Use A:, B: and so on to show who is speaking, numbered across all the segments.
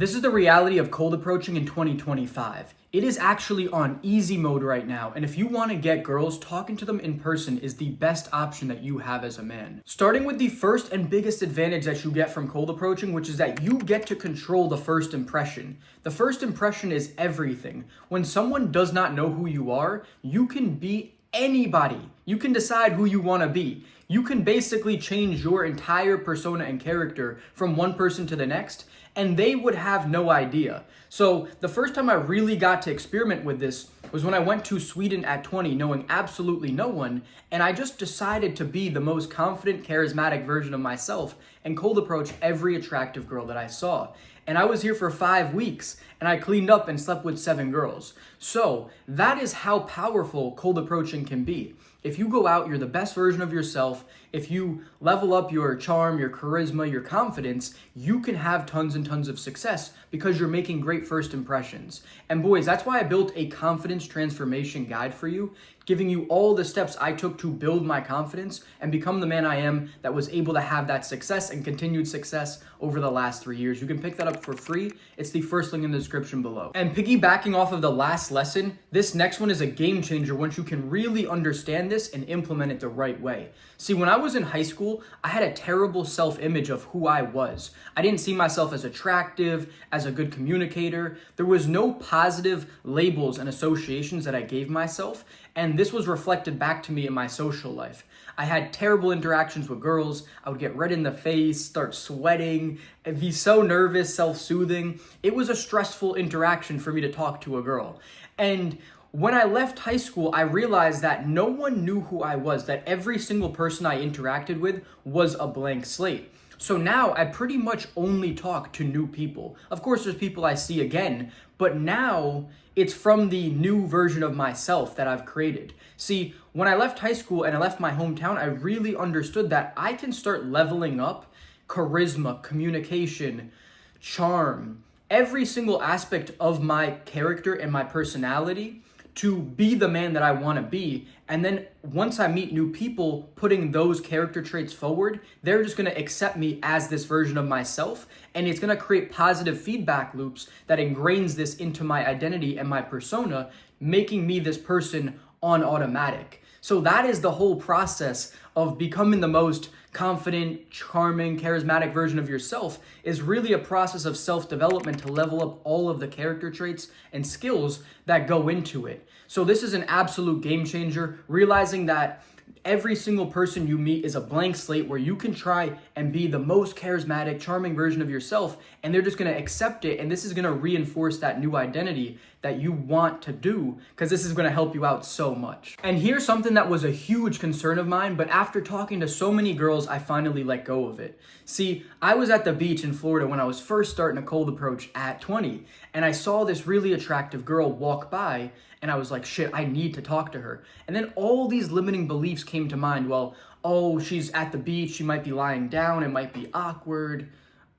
A: This is the reality of cold approaching in 2025. It is actually on easy mode right now, and if you want to get girls, talking to them in person is the best option that you have as a man. Starting with the first and biggest advantage that you get from cold approaching, which is that you get to control the first impression. The first impression is everything. When someone does not know who you are, you can be anybody. You can decide who you want to be. You can basically change your entire persona and character from one person to the next, and they would have no idea. So the first time I really got to experiment with this was when I went to Sweden at 20, knowing absolutely no one, and I just decided to be the most confident, charismatic version of myself and cold approach every attractive girl that I saw. And I was here for 5 weeks, and I cleaned up and slept with 7 girls. So that is how powerful cold approaching can be. If you go out, you're the best version of yourself. If you level up your charm, your charisma, your confidence, you can have tons and tons of success because you're making great first impressions. And boys, that's why I built a confidence transformation guide for you, giving you all the steps I took to build my confidence and become the man I am that was able to have that success and continued success over the last 3 years. You can pick that up for free. It's the first link in the description below. And piggybacking off of the last lesson, this next one is a game changer once you can really understand this and implement it the right way. See, when I was in high school, I had a terrible self-image of who I was. I didn't see myself as attractive, as a good communicator. There was no positive labels and associations that I gave myself, and this was reflected back to me in my social life. I had terrible interactions with girls. I would get red in the face, start sweating, and be so nervous, self-soothing. It was a stressful interaction for me to talk to a girl. And when I left high school, I realized that no one knew who I was, that every single person I interacted with was a blank slate. So now I pretty much only talk to new people. Of course, there's people I see again, but now it's from the new version of myself that I've created. See, when I left high school and I left my hometown, I really understood that I can start leveling up charisma, communication, charm, every single aspect of my character and my personality to be the man that I want to be. And then once I meet new people, putting those character traits forward, they're just going to accept me as this version of myself. And it's going to create positive feedback loops that ingrains this into my identity and my persona, making me this person on automatic. So that is the whole process of becoming the most confident, charming, charismatic version of yourself, is really a process of self-development to level up all of the character traits and skills that go into it. So this is an absolute game changer, realizing that every single person you meet is a blank slate where you can try and be the most charismatic, charming version of yourself, and they're just going to accept it, and this is going to reinforce that new identity that you want to do, because this is going to help you out so much. And here's something that was a huge concern of mine, but after talking to so many girls, I finally let go of it. See, I was at the beach in Florida when I was first starting a cold approach at 20, and I saw this really attractive girl walk by, and I was like, shit, I need to talk to her. And then all these limiting beliefs came to mind. Well, oh, she's at the beach, she might be lying down, it might be awkward,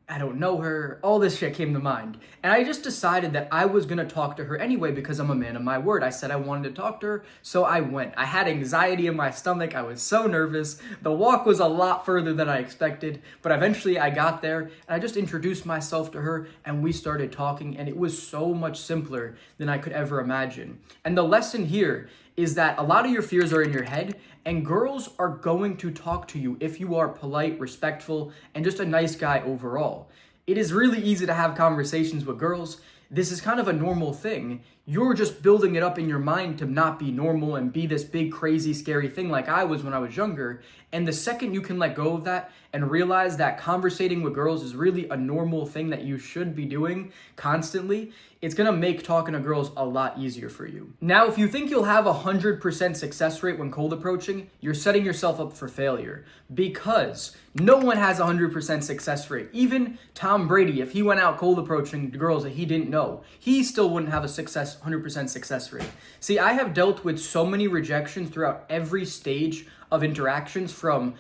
A: I don't know her, all this shit came to mind. And I just decided that I was gonna talk to her anyway because I'm a man of my word. I said I wanted to talk to her, so I went. I had anxiety in my stomach, I was so nervous. The walk was a lot further than I expected, but eventually I got there and I just introduced myself to her and we started talking, and it was so much simpler than I could ever imagine. And the lesson here is that a lot of your fears are in your head, and girls are going to talk to you if you are polite, respectful, and just a nice guy overall. It is really easy to have conversations with girls. This is kind of a normal thing. You're just building it up in your mind to not be normal and be this big, crazy, scary thing like I was when I was younger. And the second you can let go of that and realize that conversating with girls is really a normal thing that you should be doing constantly, it's gonna make talking to girls a lot easier for you. Now, if you think you'll have 100% success rate when cold approaching, you're setting yourself up for failure, because no one has 100% success rate. Even Tom Brady, if he went out cold approaching girls that he didn't know, he still wouldn't have a 100% success rate. See, I have dealt with so many rejections throughout every stage of interactions, from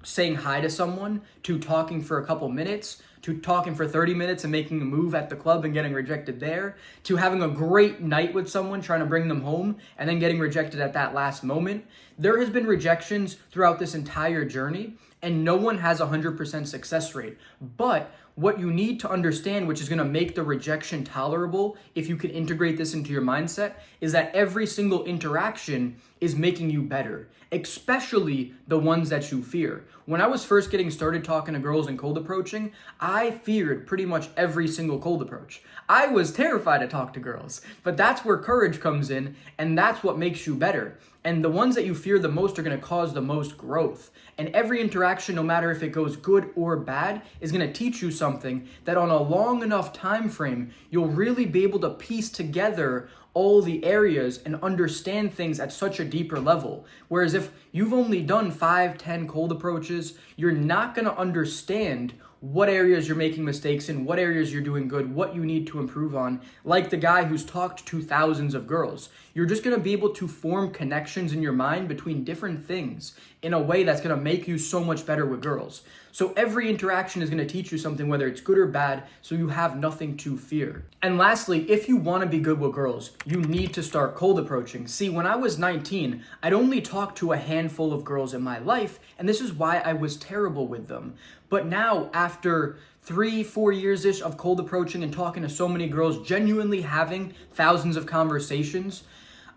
A: saying hi to someone to talking for a couple minutes to talking for 30 minutes and making a move at the club and getting rejected there, to having a great night with someone, trying to bring them home, and then getting rejected at that last moment. There has been rejections throughout this entire journey, and no one has 100% success rate. But what you need to understand, which is going to make the rejection tolerable, if you can integrate this into your mindset, is that every single interaction is making you better, especially the ones that you fear. When I was first getting started talking to girls and cold approaching, I feared pretty much every single cold approach. I was terrified to talk to girls, but that's where courage comes in, and that's what makes you better. And the ones that you fear the most are going to cause the most growth. And every interaction, no matter if it goes good or bad, is going to teach you something that on a long enough time frame, you'll really be able to piece together all the areas and understand things at such a deeper level. Whereas if you've only done 5, 10 cold approaches, you're not going to understand what areas you're making mistakes in, what areas you're doing good, what you need to improve on, like the guy who's talked to thousands of girls. You're just going to be able to form connections in your mind between different things in a way that's going to make you so much better with girls. So every interaction is going to teach you something, whether it's good or bad, so you have nothing to fear. And lastly, if you want to be good with girls, you need to start cold approaching. See, when I was 19, I'd only talked to a handful of girls in my life, and this is why I was terrible with them. But now, after 3-4 years-ish of cold approaching and talking to so many girls, genuinely having thousands of conversations,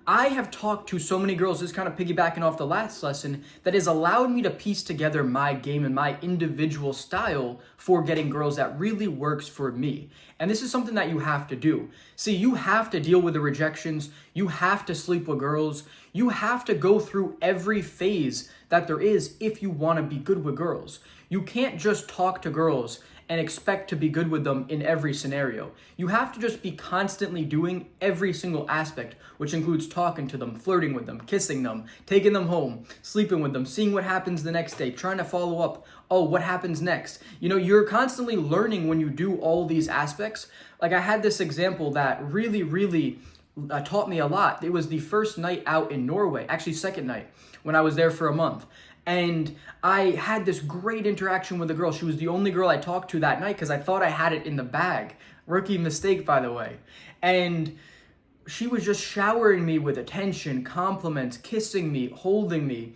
A: I have talked to so many girls, just kind of piggybacking off the last lesson, that has allowed me to piece together my game and my individual style for getting girls that really works for me. And this is something that you have to do. See, you have to deal with the rejections. You have to sleep with girls. You have to go through every phase that there is if you want to be good with girls. You can't just talk to girls and expect to be good with them in every scenario. You have to just be constantly doing every single aspect, which includes talking to them, flirting with them, kissing them, taking them home, sleeping with them, seeing what happens the next day, trying to follow up. Oh, what happens next? You know, you're constantly learning when you do all these aspects. Like I had this example that really taught me a lot. It was the first night out in Norway, actually second night, when I was there for a month. And I had this great interaction with a girl. She was the only girl I talked to that night because I thought I had it in the bag. Rookie mistake, by the way. And she was just showering me with attention, compliments, kissing me, holding me,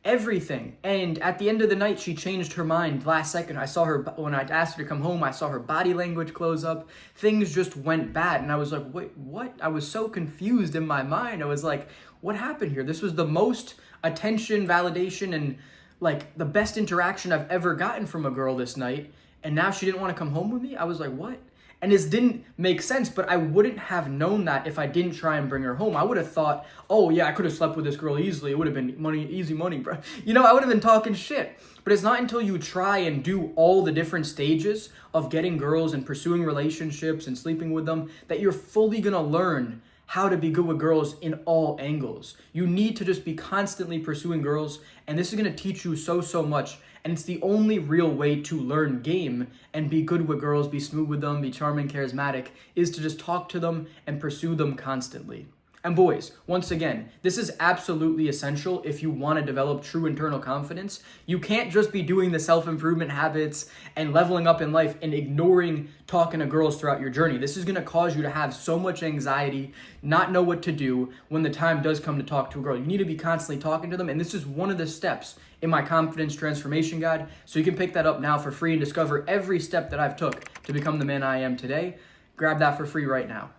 A: everything. And at the end of the night, she changed her mind last second. I saw her, when I asked her to come home, I saw her body language close up. Things just went bad. And I was like, wait, what? I was so confused in my mind. I was like, what happened here? This was the most attention, validation, and like the best interaction I've ever gotten from a girl this night. And now she didn't want to come home with me? I was like, what? And this didn't make sense, but I wouldn't have known that if I didn't try and bring her home. I would have thought, oh yeah, I could have slept with this girl easily. It would have been money, easy money, bro. You know, I would have been talking shit. But it's not until you try and do all the different stages of getting girls and pursuing relationships and sleeping with them that you're fully gonna learn how to be good with girls in all angles. You need to just be constantly pursuing girls, and this is gonna teach you so much. And it's the only real way to learn game and be good with girls, be smooth with them, be charming, charismatic, is to just talk to them and pursue them constantly. And boys, once again, this is absolutely essential if you want to develop true internal confidence. You can't just be doing the self-improvement habits and leveling up in life and ignoring talking to girls throughout your journey. This is going to cause you to have so much anxiety, not know what to do when the time does come to talk to a girl. You need to be constantly talking to them, and this is one of the steps in my confidence transformation guide. So you can pick that up now for free and discover every step that I've took to become the man I am today. Grab that for free right now.